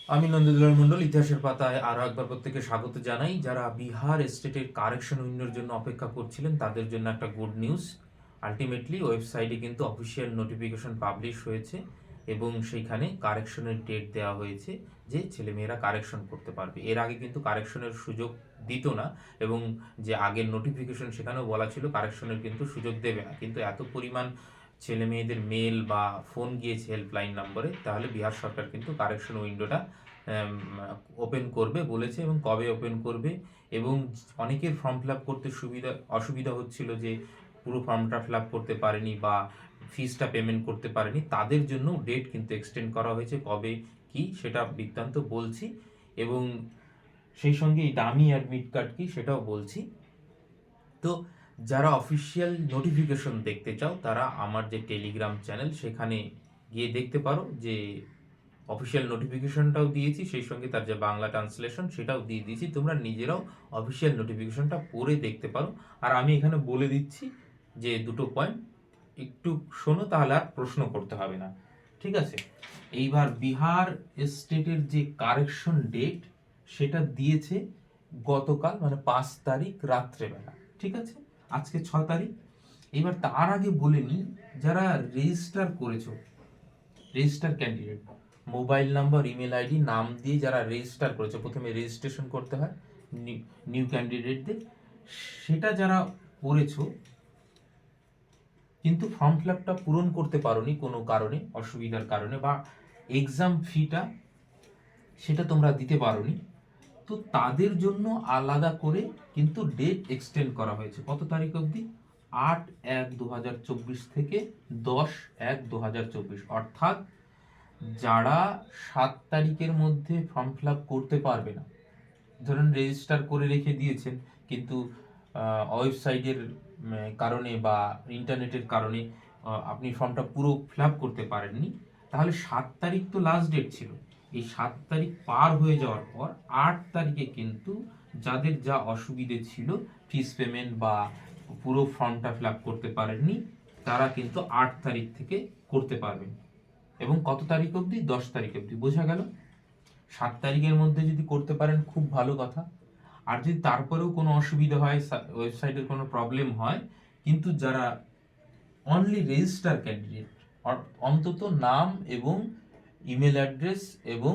আমি নন্দদুলাল মণ্ডল ইতিহাসের পাতায় আরও একবার প্রত্যেককে স্বাগত জানাই। যারা বিহার স্টেটের কারেকশন উইন্ডোর জন্য অপেক্ষা করছিলেন তাদের জন্য একটা গুড নিউজ। আলটিমেটলি ওয়েবসাইটে কিন্তু অফিসিয়াল নোটিফিকেশন পাবলিশ হয়েছে এবং সেইখানে কারেকশনের ডেট দেওয়া হয়েছে যে ছেলেমেয়েরা কারেকশন করতে পারবে। এর আগে কিন্তু কারেকশনের সুযোগ দিত না এবং যে আগের নোটিফিকেশন সেখানেও বলা ছিল কারেকশনের কিন্তু সুযোগ দেবে না, কিন্তু এত পরিমাণ ছেলে মেয়েদের মেল বা ফোন গিয়েছে হেল্পলাইন নম্বরে, তাহলে বিহার সরকার কিন্তু কারেকশন উইন্ডোটা ওপেন করবে বলেছে এবং কবে ওপেন করবে। এবং অনেকের ফর্ম ফিল আপ করতে অসুবিধা হচ্ছিল, যে পুরো ফর্মটা ফিল আপ করতে পারেনি বা ফিসটা পেমেন্ট করতে পারেনি, তাদের জন্য ডেট কিন্তু এক্সটেন্ড করা হয়েছে। কবে কি সেটা বৃত্তান্ত বলছি, এবং সেই সঙ্গে এই দামি অ্যাডমিট কার্ড কি সেটাও বলছি। তো যারা অফিসিয়াল নোটিফিকেশন দেখতে চাও তারা আমার যে টেলিগ্রাম চ্যানেল সেখানে গিয়ে দেখতে পারো, যে অফিসিয়াল নোটিফিকেশনটাও দিয়েছি, সেই সঙ্গে তার যে বাংলা ট্রান্সলেশন সেটাও দিয়ে দিয়েছি। তোমরা নিজেরাও অফিসিয়াল নোটিফিকেশনটা পড়ে দেখতে পারো। আর আমি এখানে বলে দিচ্ছি যে দুটো পয়েন্ট একটু শোনো, তাহলে আর প্রশ্ন করতে হবে না, ঠিক আছে? এইবার বিহার স্টেটের যে কারেকশন ডেট সেটা দিয়েছে গতকাল, মানে 5 তারিখ রাত্রেবেলা, ঠিক আছে? আজকে 6 তারিখ। এবার তার আগে বলে নিই, যারা রেজিস্টার করেছো, register candidate, mobile number, email ID, নাম দিয়ে যারা রেজিস্টার করেছে, প্রথমে রেজিস্ট্রেশন করতে হয় নিউ ক্যান্ডিডেটদের, সেটা যারা করেছো কিন্তু ফর্ম ফিল আপটা পূরণ করতে পারোনি কোনো কারণে, অসুবিধার কারণে, বা এক্সাম ফিটা সেটা তোমরা দিতে পারোনি, তো তাদের জন্য আলাদা করে কিন্তু ডেট এক্সটেন্ড করা হয়েছে। কত তারিখ অবধি? 8/1/2024 থেকে 10/1/2024, অর্থাৎ যারা 7 তারিখের মধ্যে ফর্ম ফিল আপ করতে পারবে না, ধরুন রেজিস্টার করে রেখে দিয়েছেন কিন্তু ওয়েবসাইটের কারণে বা ইন্টারনেটের কারণে আপনি ফর্মটা পুরো ফিল আপ করতে পারেননি, তাহলে 7 তারিখ তো লাস্ট ডেট ছিল। এই 7 তারিখ পার হয়ে যাওয়ার পর 8 তারিখে কিন্তু যাদের যা অসুবিধে ছিল, ফিস পেমেন্ট বা পুরো ফর্মটা ফিল আপ করতে পারেননি, তারা কিন্তু 8 তারিখ থেকে করতে পারবেন। এবং কত তারিখ অবধি? 10 তারিখ অবধি। বোঝা গেল? 7 তারিখের মধ্যে যদি করতে পারেন খুব ভালো কথা। আর যদি তারপরেও কোনো অসুবিধা হয়, ওয়েবসাইটের কোনো প্রবলেম হয়, কিন্তু যারা অনলি রেজিস্টার ক্যান্ডিডেট, অন্তত নাম এবং ইমেল অ্যাড্রেস এবং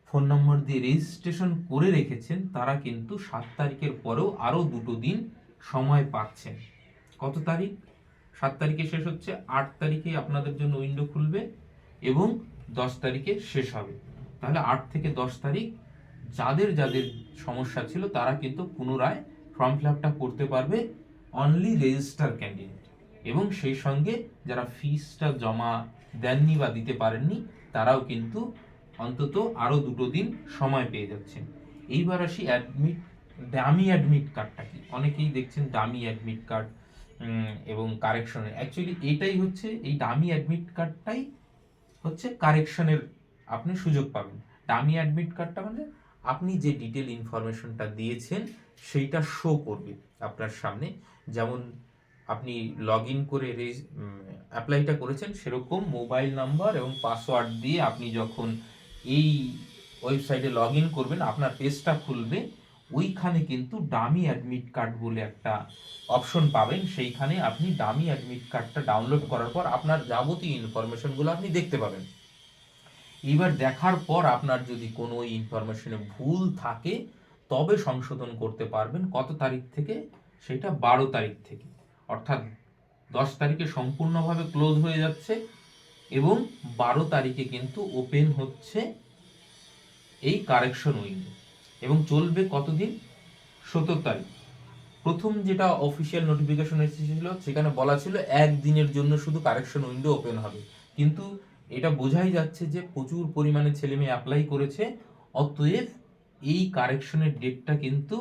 ফোন নম্বর দিয়ে রেজিস্ট্রেশন করে রেখেছেন, তারা কিন্তু 7 তারিখের পরেও আরও 2 দিন সময় পাচ্ছেন। কত তারিখ? 7 তারিখে শেষ হচ্ছে, 8 তারিখে আপনাদের জন্য উইন্ডো খুলবে এবং 10 তারিখে শেষ হবে। তাহলে 8 থেকে 10 তারিখ যাদের যাদের সমস্যা ছিল তারা কিন্তু পুনরায় ফর্ম ফিল আপটা করতে পারবে, অনলি রেজিস্টার ক্যান্ডিডেট। এবং সেই সঙ্গে যারা ফিসটা জমা দেননি বা দিতে পারেননি, তারাও কিন্তু অন্তত আরও 2 দিন সময় পেয়ে যাচ্ছেন। এইবার আসি ডামি অ্যাডমিট কার্ডটা কি। অনেকেই দেখছেন ডামি অ্যাডমিট কার্ড এবং কারেকশনের, অ্যাকচুয়ালি এটাই হচ্ছে, এই ডামি অ্যাডমিট কার্ডটাই হচ্ছে কারেকশনের আপনি সুযোগ পাবেন। ডামি অ্যাডমিট কার্ডটা মানে আপনি যে ডিটেল ইনফরমেশনটা দিয়েছেন সেইটা শো করবে আপনার সামনে। যেমন আপনি লগ ইন করে অ্যাপ্লাইটা করেছেন, সেরকম মোবাইল নাম্বার এবং পাসওয়ার্ড দিয়ে আপনি যখন এই ওয়েবসাইটে লগ ইন করবেন, আপনার পেজটা খুলবে, ওইখানে কিন্তু ডামি অ্যাডমিট কার্ড বলে একটা অপশন পাবেন। সেইখানে আপনি ডামি অ্যাডমিট কার্ডটা ডাউনলোড করার পর আপনার যাবতীয় ইনফরমেশনগুলো আপনি দেখতে পাবেন। এবার দেখার পর আপনার যদি কোনো ইনফরমেশনে ভুল থাকে তবে সংশোধন করতে পারবেন। কত তারিখ থেকে? সেটা 12 তারিখ থেকে। অর্থাৎ 10 তারিখে সম্পূর্ণভাবে ক্লোজ হয়ে যাচ্ছে এবং 12 তারিখে কিন্তু ওপেন হচ্ছে এই কারেকশন উইন্ডো এবং চলবে কতদিন? 17 তারিখ। প্রথম যেটা অফিসিয়াল নোটিফিকেশন এসেছিল সেখানে বলা ছিল 1 দিনের জন্য শুধু কারেকশন উইন্ডো ওপেন হবে, কিন্তু এটা বোঝাই যাচ্ছে যে প্রচুর পরিমাণে ছেলে মেয়ে অ্যাপ্লাই করেছে, অতএব এই কারেকশনের ডেটটা কিন্তু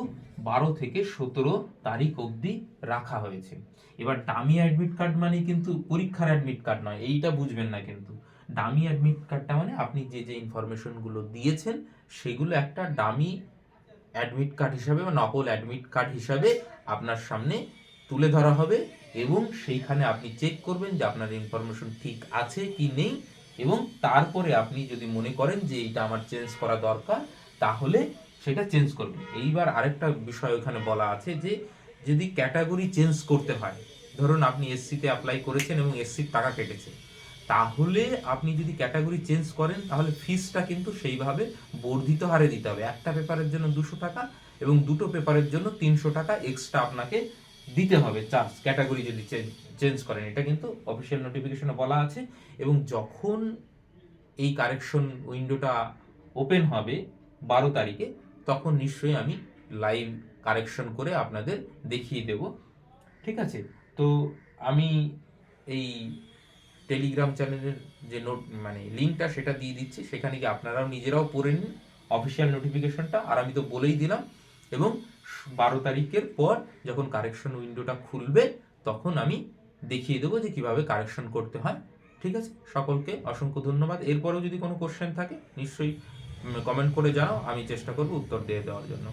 12 থেকে 17 তারিখ অবধি রাখা হয়েছে। এবার ডামি অ্যাডমিট কার্ড মানে কিন্তু পরীক্ষার অ্যাডমিট কার্ড নয়, এইটা বুঝবেন না কিন্তু। ডামি অ্যাডমিট কার্ডটা মানে আপনি যে যে ইনফরমেশনগুলো দিয়েছেন সেগুলো একটা ডামি অ্যাডমিট কার্ড হিসাবে বা নকল অ্যাডমিট কার্ড হিসাবে আপনার সামনে তুলে ধরা হবে এবং সেইখানে আপনি চেক করবেন যে আপনার ইনফরমেশন ঠিক আছে কি নেই, এবং তারপরে আপনি যদি মনে করেন যে এইটা আমার চেঞ্জ করা দরকার, তাহলে সেটা চেঞ্জ করবেন। এইবার আরেকটা বিষয় ওখানে বলা আছে যে যদি ক্যাটাগরি চেঞ্জ করতে হয়, ধরুন আপনি এসসিতে অ্যাপ্লাই করেছেন এবং এসসির টাকা কেটেছে, তাহলে আপনি যদি ক্যাটাগরি চেঞ্জ করেন তাহলে ফিসটা কিন্তু সেইভাবে বর্ধিত হারে দিতে হবে। একটা পেপারের জন্য 200 টাকা এবং দুটো পেপারের জন্য 300 টাকা এক্সট্রা আপনাকে দিতে হবে চার্জ, ক্যাটাগরি যদি চেঞ্জ করেন। এটা কিন্তু অফিসিয়াল নোটিফিকেশনে বলা আছে। এবং যখন এই কারেকশন উইন্ডোটা ওপেন হবে 12 তারিখে, তখন নিশ্চয়ই আমি লাইভ কারেকশন করে আপনাদের দেখিয়ে দেব। ঠিক আছে? তো আমি এই টেলিগ্রাম চ্যানেলের যে নোট মানে লিঙ্কটা সেটা দিয়ে দিচ্ছি, সেখানে গিয়ে আপনারাও নিজেরাও পড়ে নিন অফিসিয়াল নোটিফিকেশনটা। আর আমি তো বলেই দিলাম। এবং 12 তারিখের পর যখন কারেকশন উইন্ডোটা খুলবে, তখন আমি দেখিয়ে দেবো যে কিভাবে কারেকশন করতে হয়। ঠিক আছে? সকলকে অসংখ্য ধন্যবাদ। এরপরেও যদি কোনো কোশ্চেন থাকে নিশ্চয়ই কমেন্ট করে জানাও, আমি চেষ্টা করবো উত্তর দিয়ে দেওয়ার জন্য।